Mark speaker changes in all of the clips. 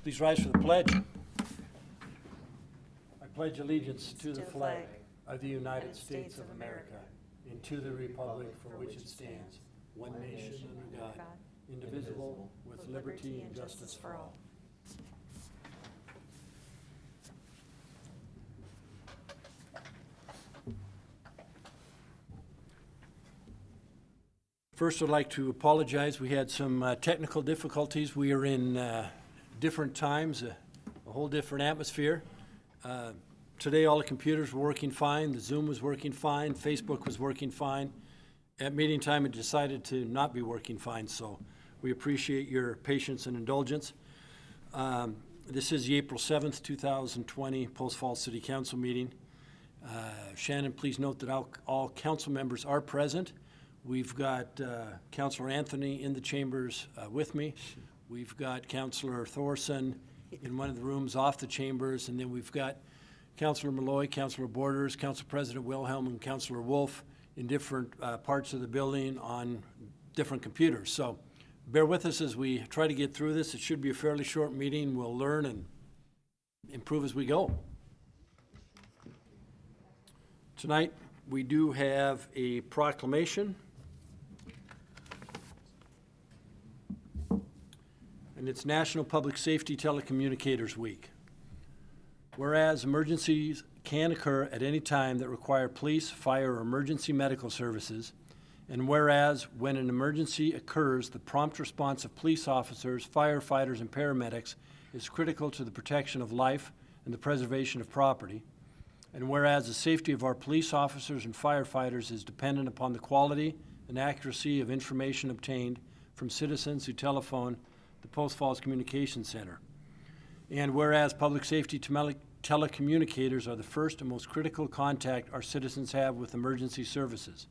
Speaker 1: Please rise for the pledge. I pledge allegiance to the flag of the United States of America and to the republic for which it stands, one nation under God, indivisible, with liberty and justice for all. First, I'd like to apologize. We had some technical difficulties. We are in different times, a whole different atmosphere. Today, all the computers were working fine. The Zoom was working fine. Facebook was working fine. At meeting time, it decided to not be working fine, so we appreciate your patience and indulgence. This is the April 7th, 2020 Post Falls City Council meeting. Shannon, please note that all council members are present. We've got Councillor Anthony in the chambers with me. We've got Councillor Thorson in one of the rooms off the chambers, and then we've got Councillor Malloy, Councillor Borders, Council President Wilhelm, and Councillor Wolf in different parts of the building on different computers. So bear with us as we try to get through this. It should be a fairly short meeting. We'll learn and improve as we go. Tonight, we do have a proclamation. And it's National Public Safety Telecommunicators Week. Whereas emergencies can occur at any time that require police, fire, or emergency medical services, and whereas when an emergency occurs, the prompt response of police officers, firefighters, and paramedics is critical to the protection of life and the preservation of property, and whereas the safety of our police officers and firefighters is dependent upon the quality and accuracy of information obtained from citizens who telephone the Post Falls Communications Center. And whereas public safety telecommunicators are the first and most critical contact our citizens have with emergency services.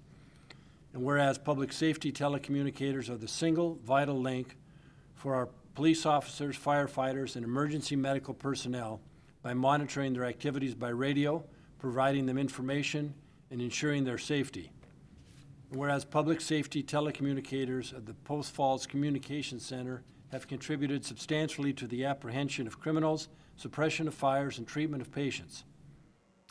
Speaker 1: And whereas public safety telecommunicators are the single vital link for our police officers, firefighters, and emergency medical personnel by monitoring their activities by radio, providing them information, and ensuring their safety. And whereas public safety telecommunicators of the Post Falls Communications Center have contributed substantially to the apprehension of criminals, suppression of fires, and treatment of patients.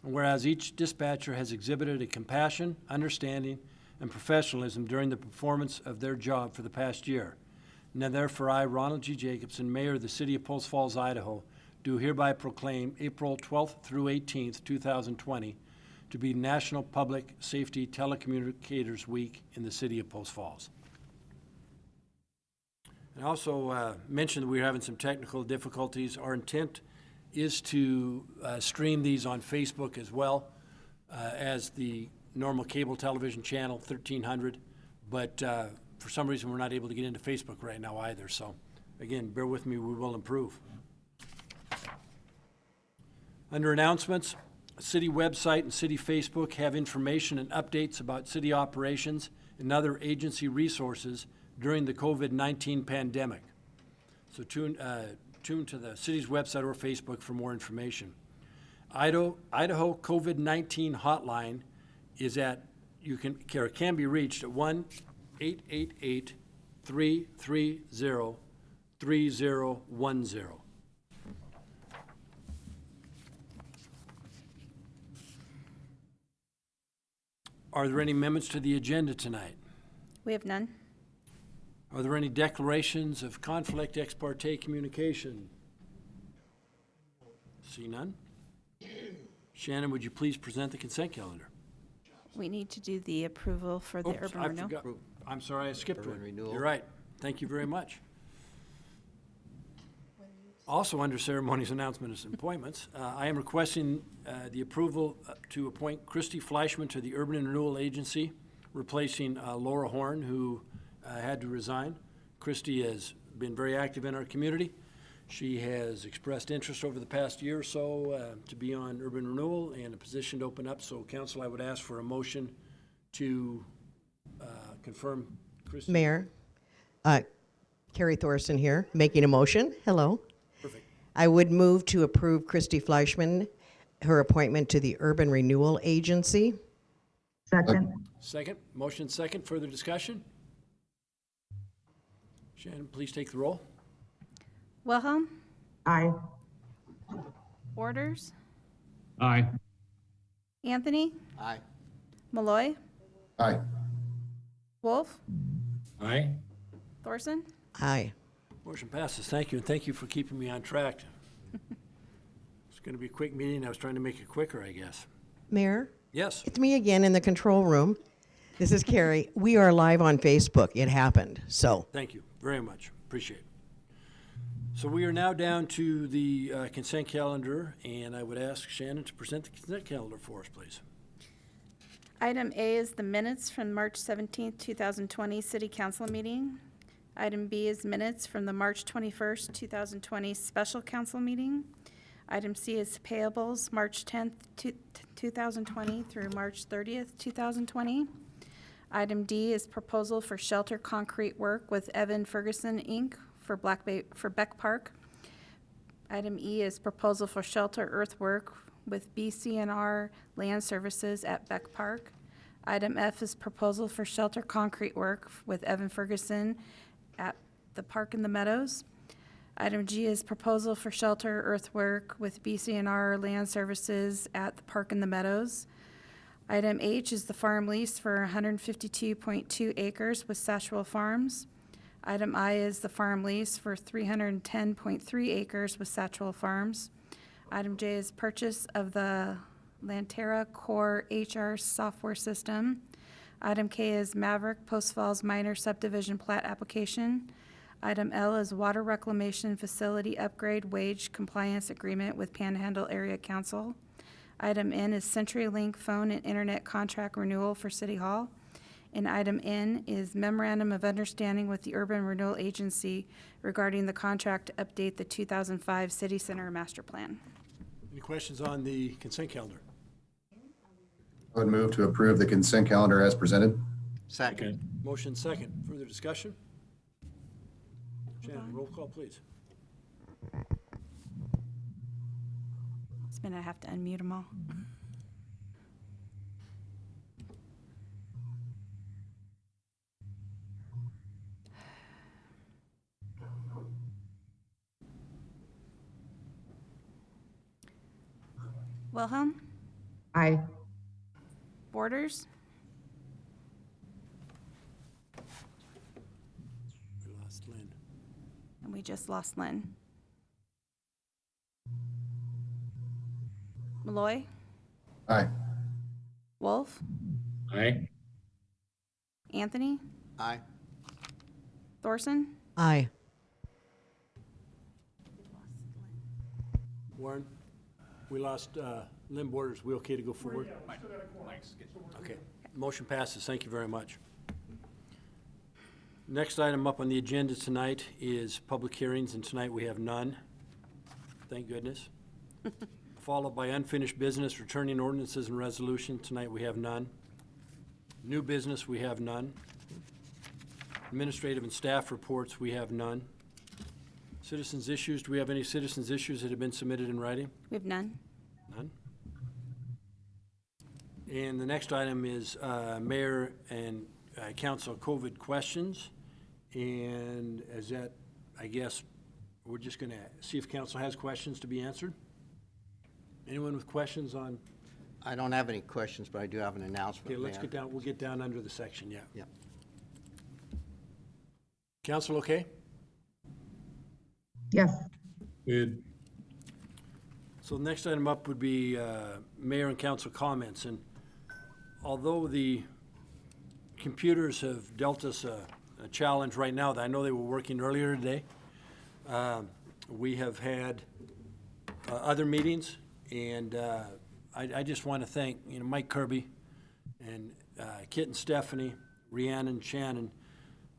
Speaker 1: And whereas each dispatcher has exhibited a compassion, understanding, and professionalism during the performance of their job for the past year. Now therefore I, Ronald G. Jacobson, Mayor of the City of Post Falls, Idaho, do hereby proclaim April 12th through 18th, 2020 to be National Public Safety Telecommunicators Week in the City of Post Falls. I also mentioned that we were having some technical difficulties. Our intent is to stream these on Facebook as well as the normal cable television channel, 1300, but for some reason we're not able to get into Facebook right now either. So again, bear with me, we will improve. Under announcements, city website and city Facebook have information and updates about city operations and other agency resources during the COVID-19 pandemic. So tune to the city's website or Facebook for more information. Idaho COVID-19 hotline is can be reached at 1-888-330-3010. Are there any amendments to the agenda tonight?
Speaker 2: We have none.
Speaker 1: Are there any declarations of conflict ex parte communication? See none? Shannon, would you please present the consent calendar?
Speaker 2: We need to do the approval for the urban renewal.
Speaker 1: Forgot. I'm sorry, I skipped
Speaker 3: Urban
Speaker 1: one.
Speaker 3: renewal.
Speaker 1: You're right. Thank you very much. Also under ceremonies, announcements, and appointments, I am requesting the approval to appoint Christy Fleischman to the Urban Renewal Agency, replacing Laura Horn, who had to resign. Christy has been very active in our community. She has expressed interest over the past year or so to be on urban renewal and a position to open up. So council, I would ask for a motion to confirm Christy.
Speaker 4: Mayor, Carrie Thorson here, making a motion. Hello.
Speaker 1: Perfect.
Speaker 4: I would move to approve Christy Fleischman, her appointment to the Urban Renewal Agency.
Speaker 5: Second.
Speaker 1: Second. Motion second. Further discussion? Shannon, please take the roll.
Speaker 2: Wilhelm,
Speaker 3: Aye.
Speaker 2: Borders,
Speaker 5: Aye.
Speaker 2: Anthony,
Speaker 6: Aye.
Speaker 2: Malloy,
Speaker 6: Aye.
Speaker 2: Wolf,
Speaker 5: Aye.
Speaker 2: Thorson.
Speaker 4: Aye.
Speaker 1: Motion passes. Thank you, and thank you for keeping me on track. It's going to be a quick meeting. I was trying to make it quicker, I guess.
Speaker 4: Mayor,
Speaker 1: Yes.
Speaker 4: it's me again in the control room. This is Carrie. We are live on Facebook. It happened. So,
Speaker 1: Thank you very much. Appreciate it. So we are now down to the consent calendar, and I would ask Shannon to present the consent calendar for us, please.
Speaker 2: Item A is the minutes from March 17th, 2020 City Council meeting. Item B is minutes from the March 21st, 2020 Special Council meeting. Item C is payables, March 10th, 2020 through March 30th, 2020. Item D is proposal for shelter concrete work with Evan Ferguson, Inc. for Beck Park. Item E is proposal for shelter earthwork with BCNR Land Services at Beck Park. Item F is proposal for shelter concrete work with Evan Ferguson at the Park in the Meadows. Item G is proposal for shelter earthwork with BCNR Land Services at the Park in the Meadows. Item H is the farm lease for 152.2 acres with Satchwell Farms. Item I is the farm lease for 310.3 acres with Satchwell Farms. Item J is purchase of the Lantera Core HR software system. Item K is Maverick Post Falls minor subdivision plat application. Item L is water reclamation facility upgrade wage compliance agreement with Panhandle Area Council. Item N is CenturyLink phone and internet contract renewal for City Hall. And item N is memorandum of understanding with the Urban Renewal Agency regarding the contract to update the 2005 City Center Master Plan.
Speaker 1: Any questions on the consent calendar?
Speaker 6: I would move to approve the consent calendar as presented.
Speaker 5: Second.
Speaker 1: Motion second. Further discussion? Shannon, roll call, please.
Speaker 2: This minute I have to unmute them all. Wilhelm,
Speaker 3: Aye.
Speaker 2: Borders,
Speaker 1: We lost Lynn.
Speaker 2: and we just lost Lynn. Malloy,
Speaker 6: Aye.
Speaker 2: Wolf,
Speaker 5: Aye.
Speaker 2: Anthony,
Speaker 6: Aye.
Speaker 2: Thorson.
Speaker 4: aye.
Speaker 1: Warren, we lost Lynn Borders. We okay to go forward? Okay. Motion passes. Thank you very much. Next item up on the agenda tonight is public hearings, and tonight we have none. Thank goodness. Followed by unfinished business, returning ordinances and resolution. Tonight we have none. New business, we have none. Administrative and staff reports, we have none. Citizens' issues, do we have any citizens' issues that have been submitted in writing?
Speaker 2: We have none.
Speaker 1: None. And the next item is mayor and council COVID questions. And as that, I guess, we're just going to see if council has questions to be answered. Anyone with questions on,
Speaker 7: I don't have any questions, but I do have an announcement.
Speaker 1: okay, let's
Speaker 7: Mayor.
Speaker 1: get down, we'll get down under the section, yeah.
Speaker 7: Yeah.
Speaker 1: Council, okay?
Speaker 3: Yes.
Speaker 5: Good.
Speaker 1: So the next item up would be mayor and council comments. And although the computers have dealt us a challenge right now, that I know they were working earlier today, we have had other meetings, and I just want to thank, Mike Kirby and Kit and Stephanie, Rhiannon, Shannon,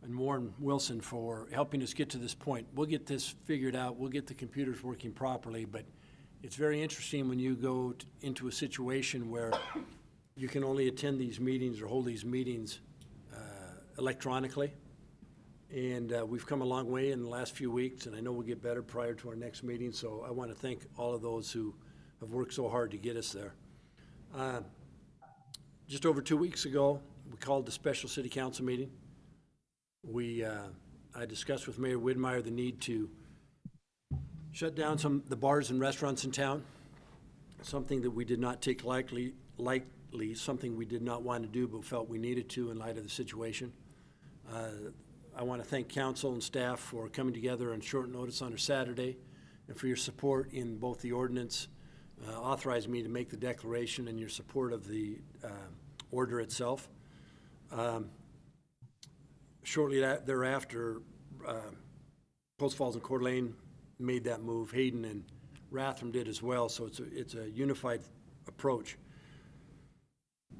Speaker 1: and Warren Wilson for helping us get to this point. We'll get this figured out. We'll get the computers working properly, but it's very interesting when you go into a situation where you can only attend these meetings or hold these meetings electronically. And we've come a long way in the last few weeks, and I know we'll get better prior to our next meeting. So I want to thank all of those who have worked so hard to get us there. Just over 2 weeks ago, we called the special city council meeting. I discussed with Mayor Widmeyer the need to shut down the bars and restaurants in town, something that we did not take lightly, something we did not want to do but felt we needed to in light of the situation. I want to thank council and staff for coming together on short notice on a Saturday and for your support in both the ordinance authorizing me to make the declaration and your support of the order itself. Shortly thereafter, Post Falls and Coeur d'Alene made that move. Hayden and Rathrum did as well, so it's a unified approach.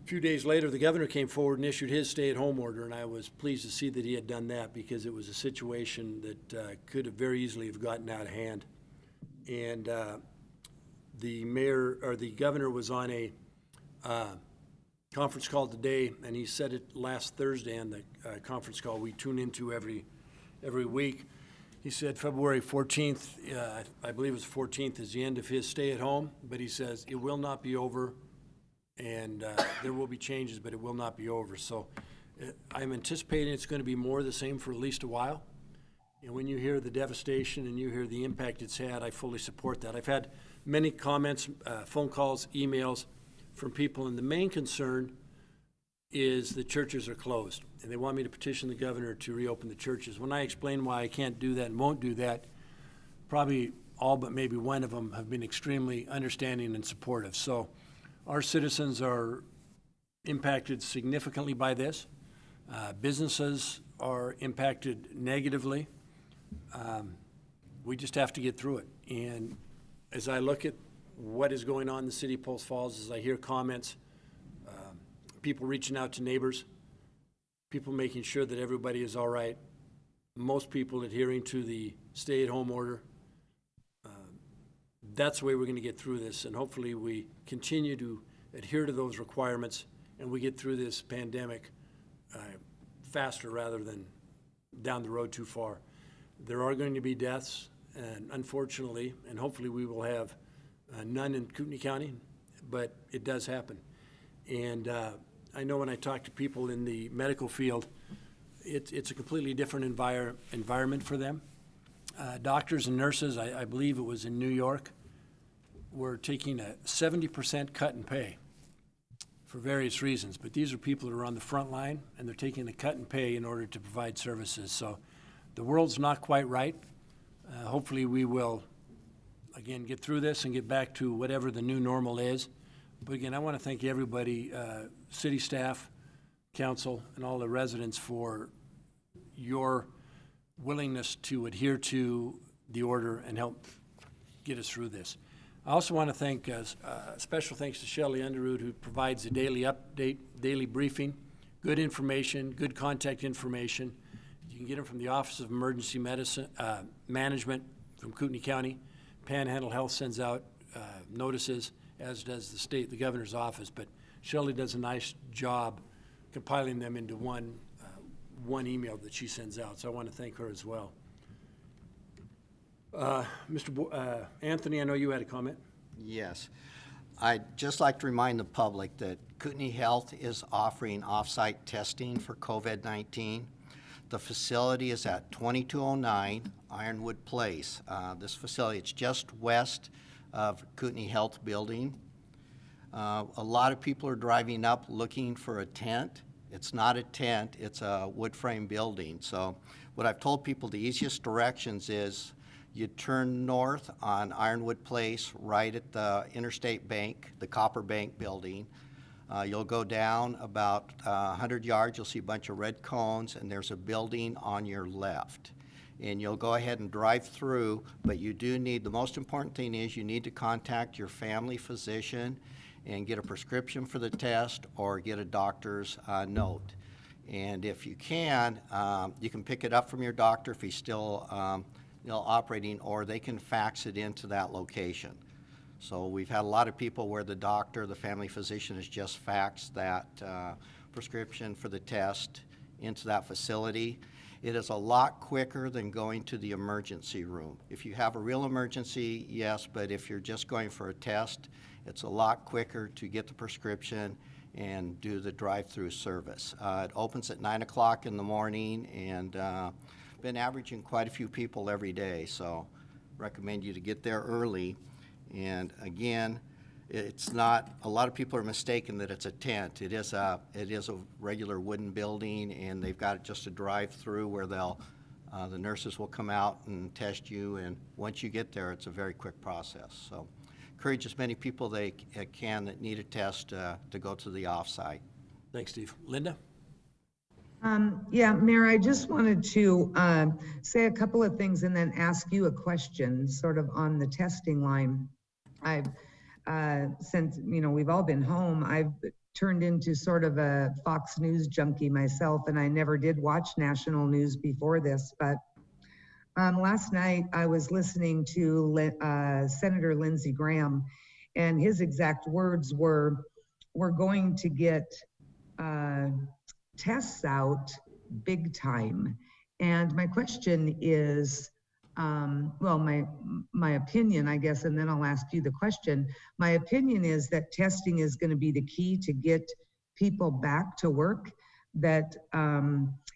Speaker 1: A few days later, the governor came forward and issued his stay-at-home order, and I was pleased to see that he had done that because it was a situation that could have very easily have gotten out of hand. And the governor was on a conference call today, and he said it last Thursday on the conference call we tune into every week. He said February 14th, I believe it was 14th, is the end of his stay-at-home, but he says it will not be over, and there will be changes, but it will not be over. So I'm anticipating it's going to be more of the same for at least a while. And when you hear the devastation and you hear the impact it's had, I fully support that. I've had many comments, phone calls, emails from people, and the main concern is the churches are closed, and they want me to petition the governor to reopen the churches. When I explain why I can't do that and won't do that, probably all but maybe one of them have been extremely understanding and supportive. So our citizens are impacted significantly by this. Businesses are impacted negatively. We just have to get through it. And as I look at what is going on in the city of Post Falls, as I hear comments, people reaching out to neighbors, people making sure that everybody is all right, most people adhering to the stay-at-home order, that's the way we're going to get through this. And hopefully we continue to adhere to those requirements and we get through this pandemic faster rather than down the road too far. There are going to be deaths, and unfortunately, and hopefully we will have none in Kootenai County, but it does happen. And I know when I talk to people in the medical field, it's a completely different environment for them. Doctors and nurses, I believe it was in New York, were taking a 70% cut in pay for various reasons. But these are people that are on the front line, and they're taking a cut in pay in order to provide services. So the world's not quite right. Hopefully we will, again, get through this and get back to whatever the new normal is. But again, I want to thank everybody, city staff, council, and all the residents for your willingness to adhere to the order and help get us through this. I also want to thank, special thanks to Shelley Underwood, who provides a daily update, daily briefing, good information, good contact information. You can get them from the Office of Emergency Medicine Management from Kootenai County. Panhandle Health sends out notices, as does the governor's office. But Shelley does a nice job compiling them into one email that she sends out. So I want to thank her as well. Mr. Anthony, I know you had a comment.
Speaker 7: Yes. I'd just like to remind the public that Kootenai Health is offering off-site testing for COVID-19. The facility is at 2209 Ironwood Place. This facility, it's just west of Kootenai Health Building. A lot of people are driving up looking for a tent. It's not a tent, it's a wood frame building. So what I've told people, the easiest directions is you turn north on Ironwood Place, right at the Interstate Bank, the Copper Bank building. You'll go down about 100 yards, you'll see a bunch of red cones, and there's a building on your left. And you'll go ahead and drive through, but you do need, the most important thing is you need to contact your family physician and get a prescription for the test or get a doctor's note. And if you can pick it up from your doctor if he's still operating, or they can fax it into that location. So we've had a lot of people where the doctor, the family physician, has just faxed that prescription for the test into that facility. It is a lot quicker than going to the emergency room. If you have a real emergency, yes, but if you're just going for a test, it's a lot quicker to get the prescription and do the drive-through service. It opens at 9 o'clock in the morning, and been averaging quite a few people every day, so recommend you to get there early. And again, it's not, a lot of people are mistaken that it's a tent. It is a regular wooden building, and they've got just a drive-through where the nurses will come out and test you, and once you get there, it's a very quick process. So encourage as many people they can that need a test to go to the offsite.
Speaker 1: Thanks, Steve. Linda?
Speaker 3: Yeah, Mayor, I just wanted to say a couple of things and then ask you a question sort of on the testing line. I've, since, we've all been home, I've turned into sort of a Fox News junkie myself, and I never did watch national news before this, but last night I was listening to Senator Lindsey Graham, and his exact words were, we're going to get tests out big time. And my question is, well, my opinion, I guess, and then I'll ask you the question. My opinion is that testing is going to be the key to get people back to work, that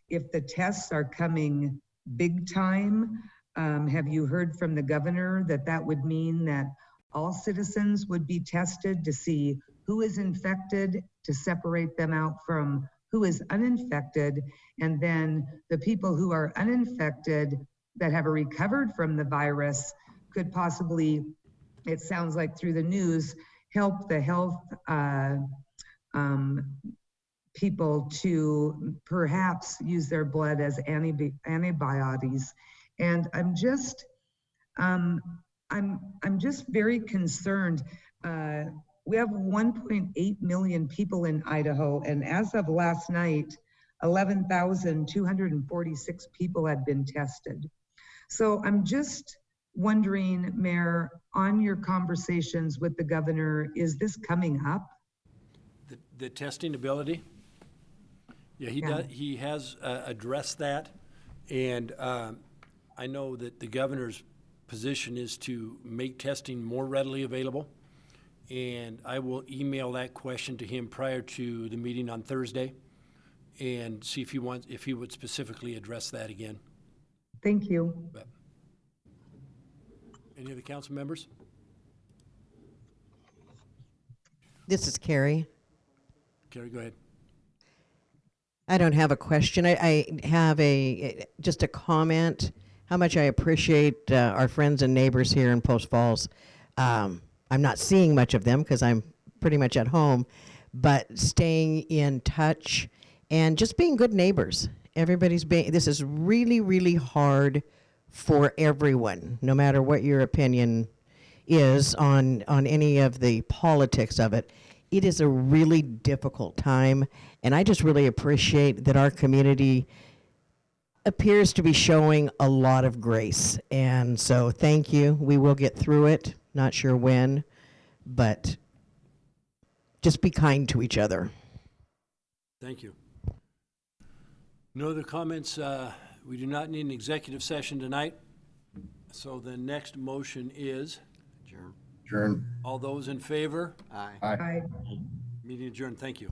Speaker 3: if the tests are coming big time, have you heard from the governor that that would mean that all citizens would be tested to see who is infected, to separate them out from who is uninfected, and then the people who are uninfected that have recovered from the virus could possibly, it sounds like through the news, help the health people to perhaps use their blood as antibiotics. And I'm just very concerned. We have 1.8 million people in Idaho, and as of last night, 11,246 people had been tested. So I'm just wondering, Mayor, on your conversations with the governor, is this coming up?
Speaker 1: The testing ability? Yeah, he has addressed that, and I know that the governor's position is to make testing more readily available, and I will email that question to him prior to the meeting on Thursday and see if he would specifically address that again.
Speaker 3: Thank you.
Speaker 1: But any other council members?
Speaker 4: This is Carrie.
Speaker 1: Carrie, go ahead.
Speaker 4: I don't have a question. I have just a comment. How much I appreciate our friends and neighbors here in Post Falls. I'm not seeing much of them because I'm pretty much at home, but staying in touch and just being good neighbors. This is really, really hard for everyone, no matter what your opinion is on any of the politics of it. It is a really difficult time, and I just really appreciate that our community appears to be showing a lot of grace. And so thank you. We will get through it. Not sure when, but just be kind to each other.
Speaker 1: Thank you. No other comments. We do not need an executive session tonight. So the next motion is,
Speaker 7: Adjourn.
Speaker 6: Adjourn.
Speaker 1: all those in favor?
Speaker 7: Aye.
Speaker 6: Aye.
Speaker 3: Aye.
Speaker 1: Meeting adjourned. Thank you.